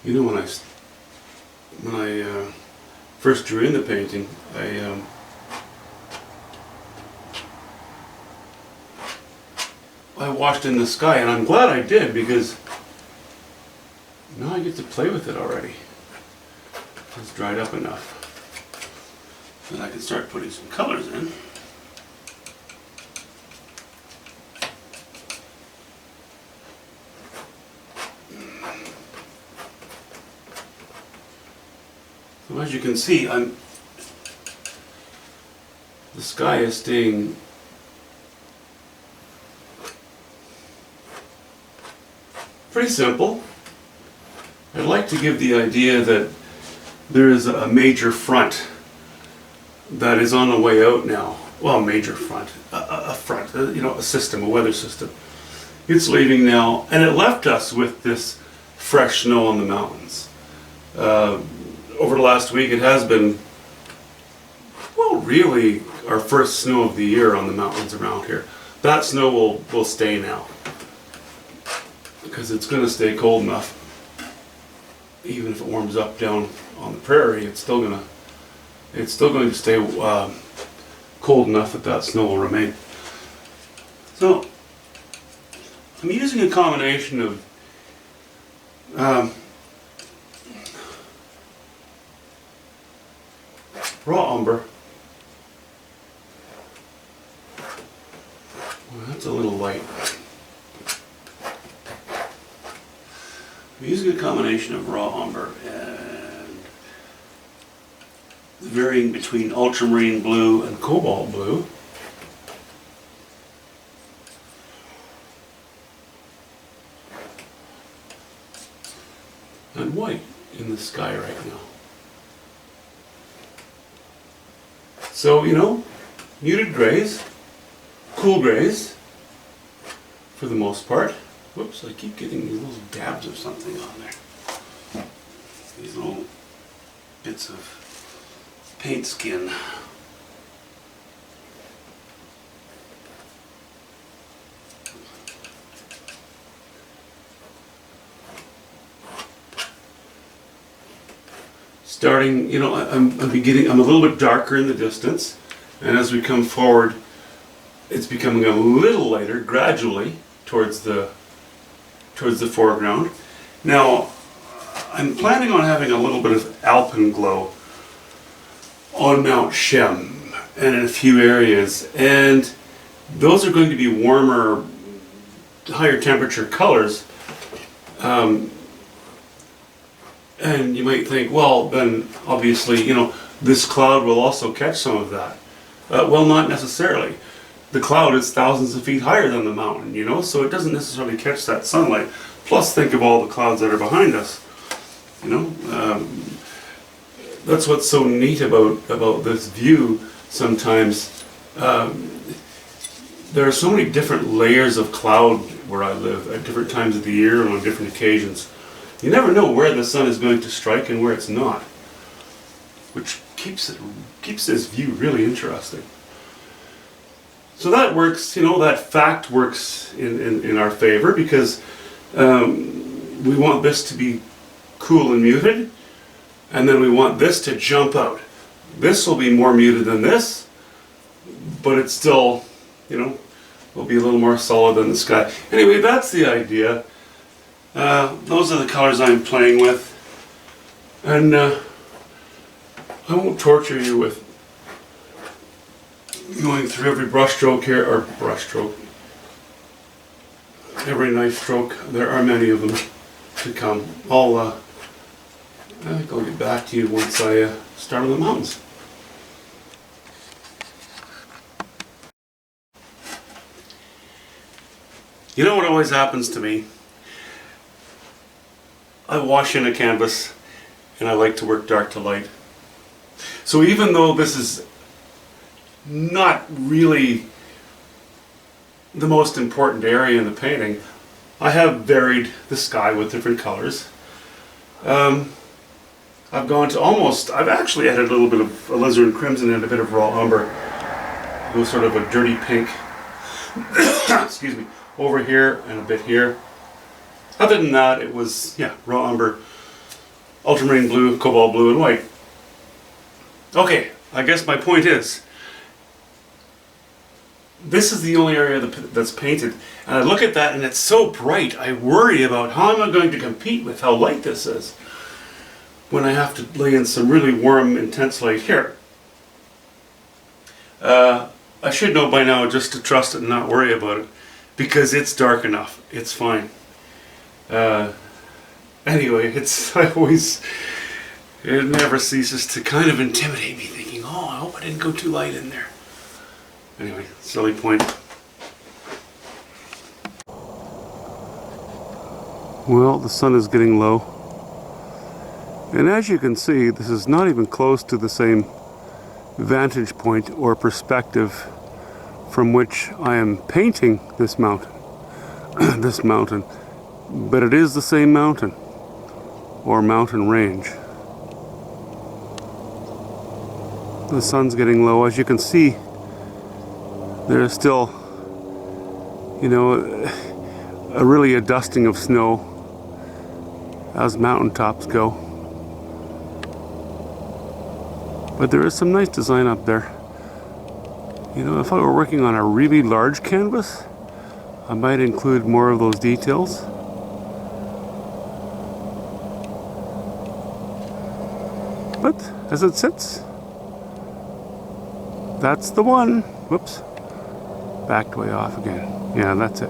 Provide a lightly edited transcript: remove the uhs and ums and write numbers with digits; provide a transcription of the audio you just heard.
You know, when I first drew in the painting, I washed in the sky, and I'm glad I did, because now I get to play with it already. It's dried up enough that I can start putting some colors in. So as you can see, the sky is staying pretty simple. I'd like to give the idea that there is a major front that is on the way out now. Well, major front, a front, a system, a weather system. It's leaving now, and it left us with this fresh snow on the mountains. Over the last week, it has been, well, really our first snow of the year on the mountains around here. That snow will stay now, because it's going to stay cold enough. Even if it warms up down on the prairie, it's still going to stay cold enough that snow will remain. So I'm using a combination of raw umber. Well, that's a little light. I'm using a combination of raw umber and varying between ultramarine blue and cobalt blue. And white in the sky right now. So, muted grays, cool grays, for the most part. Whoops, I keep getting these little dabs of something on there. These little bits of paint skin. Starting, I'm a little bit darker in the distance, and as we come forward, it's becoming a little lighter gradually towards the foreground. Now, I'm planning on having a little bit of alpenglow on Mount Cheam and in a few areas, and those are going to be warmer, higher temperature colors. And you might think, well, then obviously, this cloud will also catch some of that. Well, not necessarily. The cloud is thousands of feet higher than the mountain, so it doesn't necessarily catch that sunlight. Plus, think of all the clouds that are behind us. That's what's so neat about this view sometimes. There are so many different layers of cloud where I live at different times of the year and on different occasions. You never know where the sun is going to strike and where it's not, which keeps this view really interesting. So that works, that fact works in our favor, because we want this to be cool and muted, and then we want this to jump out. This will be more muted than this, but it's still, will be a little more solid than the sky. Anyway, that's the idea. Those are the colors I'm playing with, and I won't torture you with going through every brush stroke here, or every knife stroke. There are many of them to come. I think I'll get back to you once I start on the mountains. You know what always happens to me? I wash in a canvas, and I like to work dark to light. So even though this is not really the most important area in the painting, I have varied the sky with different colors. I've gone to I've actually added a little bit of alizarin crimson and a bit of raw umber. Go sort of a dirty pink, excuse me, over here and a bit here. Other than that, it was, raw umber ultramarine blue, cobalt blue, and white. Okay, I guess my point is, this is the only area that's painted, and I look at that and it's so bright, I worry about how am I going to compete with how light this is when I have to lay in some really warm, intense light here. I should know by now just to trust it and not worry about it, because it's dark enough. It's fine. Anyway, it never ceases to kind of intimidate me, thinking, oh, I hope I didn't go too light in there. Anyway, silly point. Well, the sun is getting low. And as you can see, this is not even close to the same vantage point or perspective from which I am painting this mountain. This mountain. But it is the same mountain or mountain range. The sun's getting low. As you can see, there's still, really a dusting of snow as mountaintops go. But there is some nice design up there. If I were working on a really large canvas, I might include more of those details. But as it sits, that's the one. Whoops. Backed way off again. Yeah, that's it.